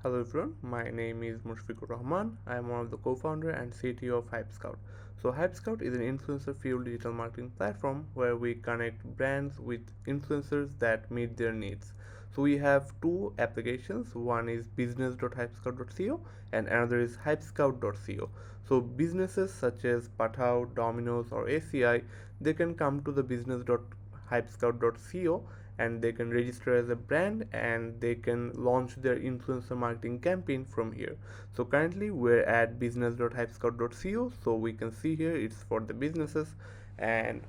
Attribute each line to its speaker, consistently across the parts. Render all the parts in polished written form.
Speaker 1: Hello everyone, my name is Mushfiqur Rahman. I am one of the co-founder and CTO of HypeScout. So HypeScout is an influencer-fueled digital marketing platform where we connect brands with influencers that meet their needs. So we have two applications. One is business.hypescout.co and another is hypescout.co. So businesses such as Pathao, Domino's or ACI, they can come to the business.hypescout.co and they can register as a brand and they can launch their influencer marketing campaign from here. So currently we're at business.hypescout.co, so we can see here it's for the businesses, and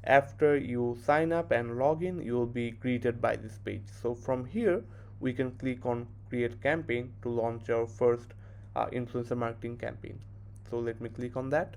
Speaker 1: after you sign up and log in you will be greeted by this page. So from here we can click on create campaign to launch our first influencer marketing campaign. So let me click on that,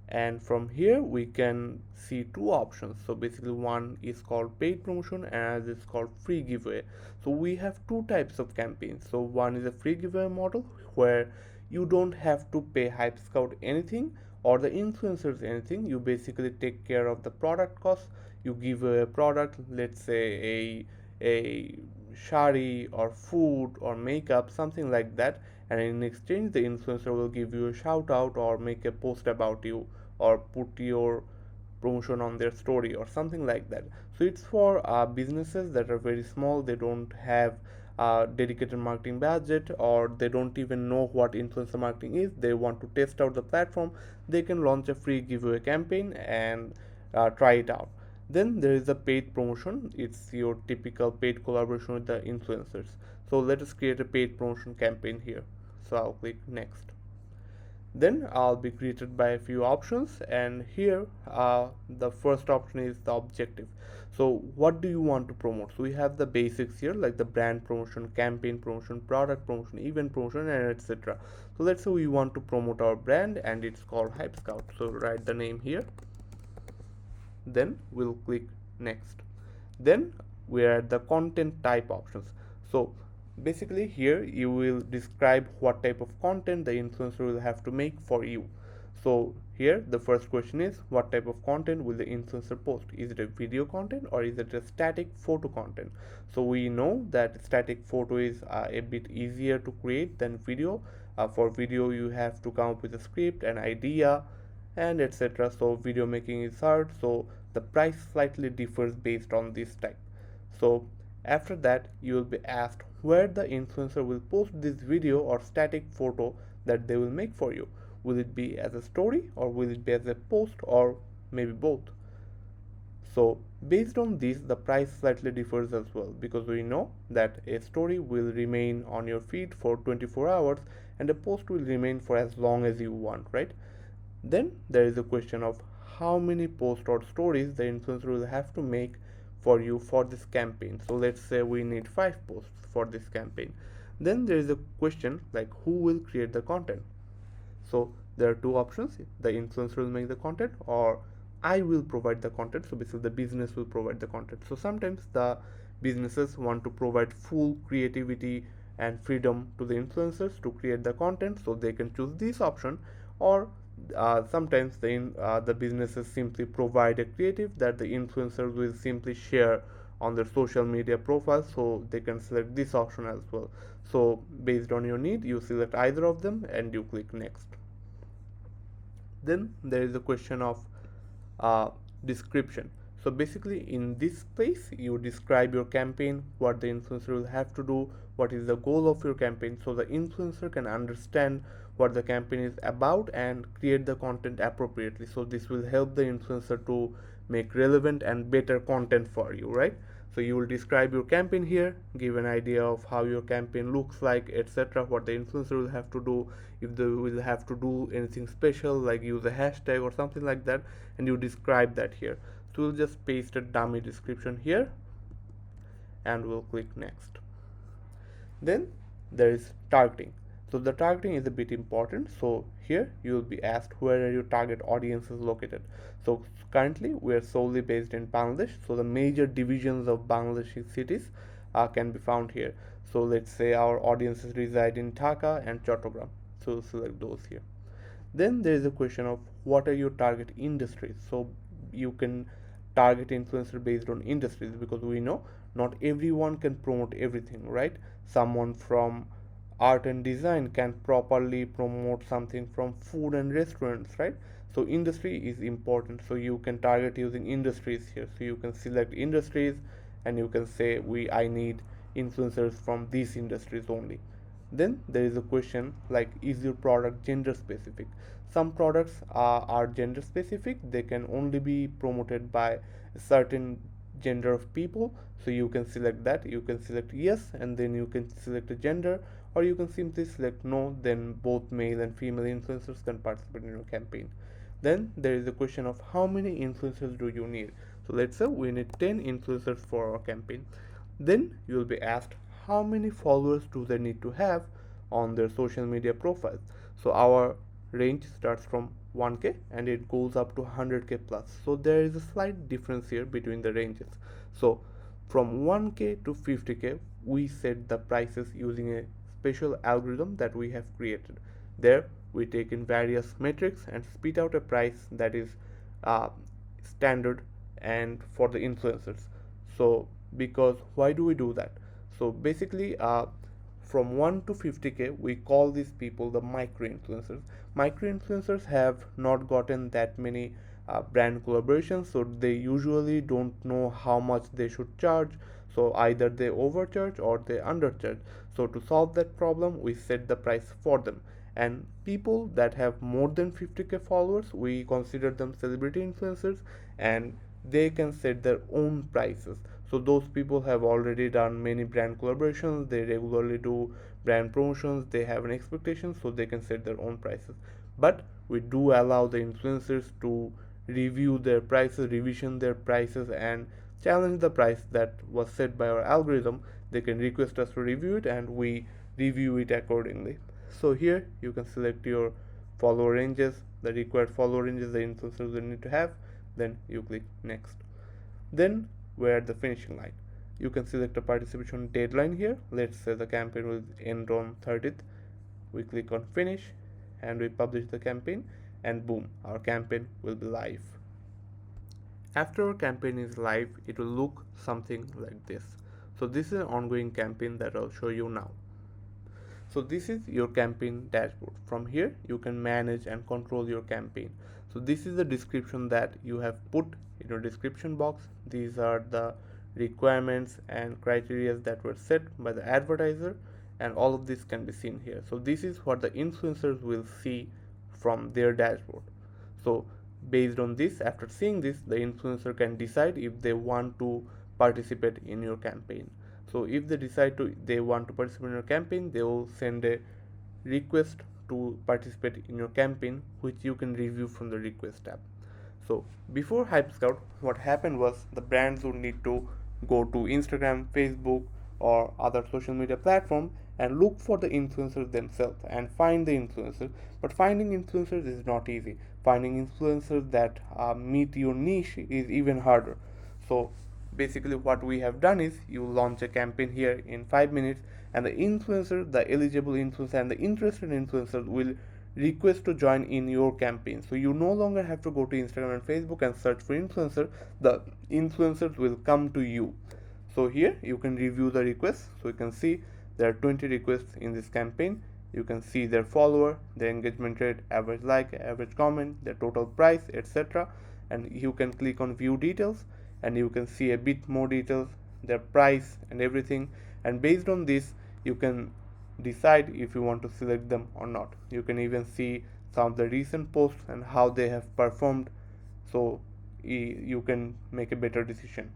Speaker 1: and from here we can see two options. So basically one is called paid promotion and another is called free giveaway. So we have two types of campaigns. So one is a free giveaway model where you don't have to pay HypeScout anything or the influencers anything. You basically take care of the product cost. You give a product, let's say a shari or food or makeup, something like that, and in exchange the influencer will give you a shout out or make a post about you or put your promotion on their story or something like that. So it's for businesses that are very small, they don't have a dedicated marketing budget or they don't even know what influencer marketing is, they want to test out the platform, they can launch a free giveaway campaign and try it out. Then there is a paid promotion, it's your typical paid collaboration with the influencers. So let us create a paid promotion campaign here. So I'll click next. Then I'll be greeted by a few options, and here the first option is the objective. So what do you want to promote? So we have the basics here like the brand promotion, campaign promotion, product promotion, event promotion, and etc. So let's say we want to promote our brand and it's called HypeScout. So write the name here, then we'll click next. Then we are at the content type options. So basically here you will describe what type of content the influencer will have to make for you. So here the first question is what type of content will the influencer post? Is it a video content or is it a static photo content? So we know that static photo is a bit easier to create than video. For video you have to come up with a script, an idea, and etc. So video making is hard, so the price slightly differs based on this type. So after that you will be asked where the influencer will post this video or static photo that they will make for you. Will it be as a story or will it be as a post or maybe both? So based on this the price slightly differs as well, because we know that a story will remain on your feed for 24 hours and a post will remain for as long as you want, right? Then there is a question of how many posts or stories the influencer will have to make for you for this campaign. So let's say we need 5 posts for this campaign. Then there is a question like who will create the content. So there are two options: the influencer will make the content or I will provide the content. So basically the business will provide the content. So sometimes the businesses want to provide full creativity and freedom to the influencers to create the content, so they can choose this option. Or sometimes the businesses simply provide a creative that the influencers will simply share on their social media profiles, so they can select this option as well. So based on your need you select either of them and you click next. Then there is a question of uh, description. So basically in this place you describe your campaign, what the influencer will have to do, what is the goal of your campaign, so the influencer can understand what the campaign is about and create the content appropriately. So this will help the influencer to make relevant and better content for you, right? So you will describe your campaign here, give an idea of how your campaign looks like, etc., what the influencer will have to do, if they will have to do anything special like use a hashtag or something like that, and you describe that here. So we'll just paste a dummy description here and we'll click next. Then there is targeting. So the targeting is a bit important. So here you will be asked where are your target audiences located. So currently we are solely based in Bangladesh, so the major divisions of Bangladeshi cities can be found here. So let's say our audiences reside in Dhaka and Chattogram, so select those here. Then there is a question of what are your target industries. So you can target influencer based on industries, because we know not everyone can promote everything, right? Someone from art and design can properly promote something from food and restaurants, right? So industry is important, so you can target using industries here. So you can select industries and you can say I need influencers from these industries only. Then there is a question like, is your product gender specific? Some products are gender specific, they can only be promoted by a certain gender of people. So you can select that, you can select yes, and then you can select a gender, or you can simply select no, then both male and female influencers can participate in your campaign. Then there is a question of how many influencers do you need. So let's say we need 10 influencers for our campaign. Then you will be asked how many followers do they need to have on their social media profiles. So our range starts from 1k and it goes up to 100k plus. So there is a slight difference here between the ranges. So from 1k to 50k we set the prices using a special algorithm that we have created. There we take in various metrics and spit out a price that is uh, standard and for the influencers. So because why do we do that? So basically from 1 to 50k we call these people the micro influencers. Micro influencers have not gotten that many brand collaborations, so they usually don't know how much they should charge. So either they overcharge or they undercharge. So to solve that problem we set the price for them, and people that have more than 50k followers we consider them celebrity influencers, and they can set their own prices. So those people have already done many brand collaborations, they regularly do brand promotions, they have an expectation, so they can set their own prices. But we do allow the influencers to review their prices, revision their prices, and challenge the price that was set by our algorithm. They can request us to review it and we review it accordingly. So here you can select your follower ranges, the required follower ranges the influencers will need to have, then you click next. Then we're at the finishing line. You can select a participation deadline here. Let's say the campaign will end on 30th. We click on finish and we publish the campaign, and boom, our campaign will be live. After our campaign is live, it will look something like this. So this is an ongoing campaign that I'll show you now. So this is your campaign dashboard. From here you can manage and control your campaign. So this is the description that you have put in your description box. These are the requirements and criteria that were set by the advertiser, and all of this can be seen here. So this is what the influencers will see from their dashboard. So based on this, after seeing this, the influencer can decide if they want to participate in your campaign. So if they decide they want to participate in your campaign, they will send a request to participate in your campaign, which you can review from the request tab. So before HypeScout, what happened was the brands would need to go to Instagram, Facebook, or other social media platform and look for the influencers themselves and find the influencers. But finding influencers is not easy. Finding influencers that meet your niche is even harder. So basically what we have done is you launch a campaign here in 5 minutes, and the eligible influencer and the interested influencer will request to join in your campaign. So you no longer have to go to Instagram and Facebook and search for influencer. The influencers will come to you. So here you can review the requests. So you can see there are 20 requests in this campaign. You can see their follower, their engagement rate, average like, average comment, their total price, etc. And you can click on view details and you can see a bit more details, their price and everything. And based on this you can decide if you want to select them or not. You can even see some of the recent posts and how they have performed, so you can make a better decision.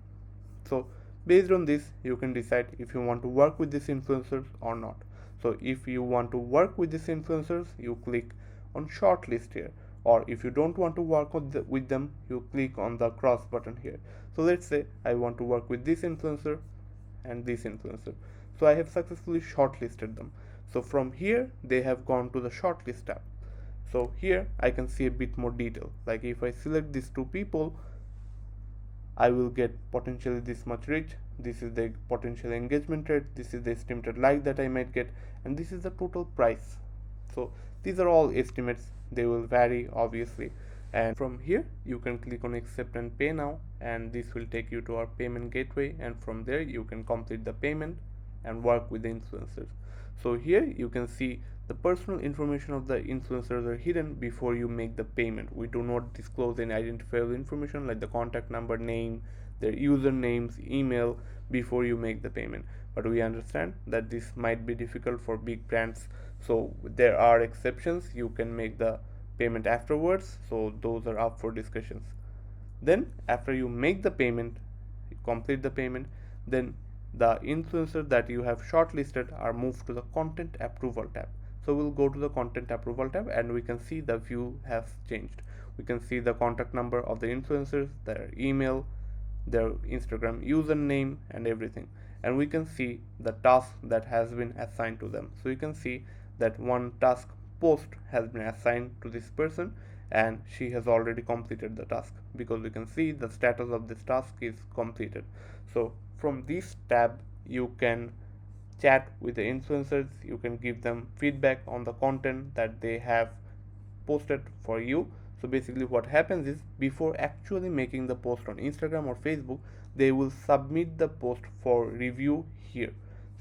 Speaker 1: So based on this you can decide if you want to work with these influencers or not. So if you want to work with these influencers, you click on shortlist here, or if you don't want to work with them, you click on the cross button here. So let's say I want to work with this influencer and this influencer. So I have successfully shortlisted them. So from here they have gone to the shortlist tab. So here I can see a bit more detail, like if I select these two people, I will get potentially this much reach, this is the potential engagement rate, this is the estimated like that I might get, and this is the total price. So these are all estimates, they will vary obviously. And from here you can click on accept and pay now, and this will take you to our payment gateway, and from there you can complete the payment and work with the influencers. So here you can see the personal information of the influencers are hidden before you make the payment. We do not disclose any identifiable information like the contact number, name, their usernames, email before you make the payment. But we understand that this might be difficult for big brands, so there are exceptions. You can make the payment afterwards, so those are up for discussions. Then after you make the payment, you complete the payment, then the influencers that you have shortlisted are moved to the content approval tab. So we'll go to the content approval tab and we can see the view has changed. We can see the contact number of the influencers, their email, their Instagram username and everything. And we can see the task that has been assigned to them. So you can see that one task post has been assigned to this person and she has already completed the task, because we can see the status of this task is completed. So from this tab you can chat with the influencers, you can give them feedback on the content that they have posted for you. So basically what happens is, before actually making the post on Instagram or Facebook, they will submit the post for review here.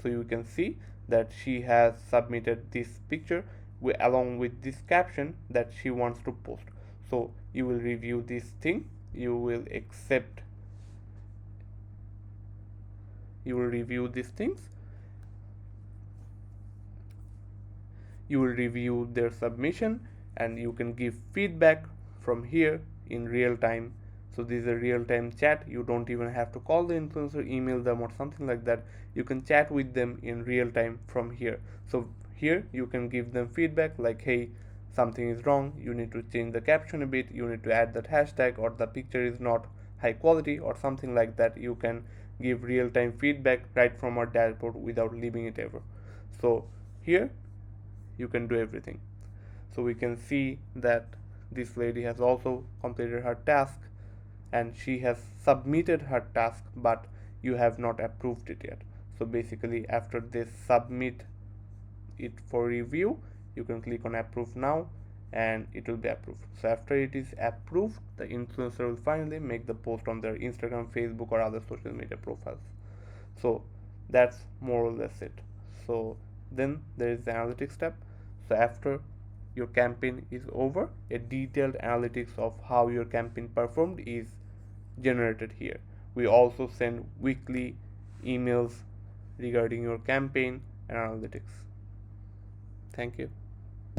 Speaker 1: So you can see that she has submitted this picture along with this caption that she wants to post. So you will review this thing, you will accept, you will review these things, you will review their submission, and you can give feedback from here in real time. So this is a real time chat. You don't even have to call the influencer, email them or something like that. You can chat with them in real time from here. So here you can give them feedback like, hey, something is wrong, you need to change the caption a bit, you need to add that hashtag, or the picture is not high quality or something like that. You can give real time feedback right from our dashboard without leaving it ever. So here you can do everything. So we can see that this lady has also completed her task and she has submitted her task, but you have not approved it yet. So basically after they submit it for review, you can click on approve now and it will be approved. So after it is approved, the influencer will finally make the post on their Instagram, Facebook or other social media profiles. So that's more or less it. So then there is the analytics tab. So after your campaign is over, a detailed analytics of how your campaign performed is generated here. We also send weekly emails regarding your campaign and analytics. Thank you.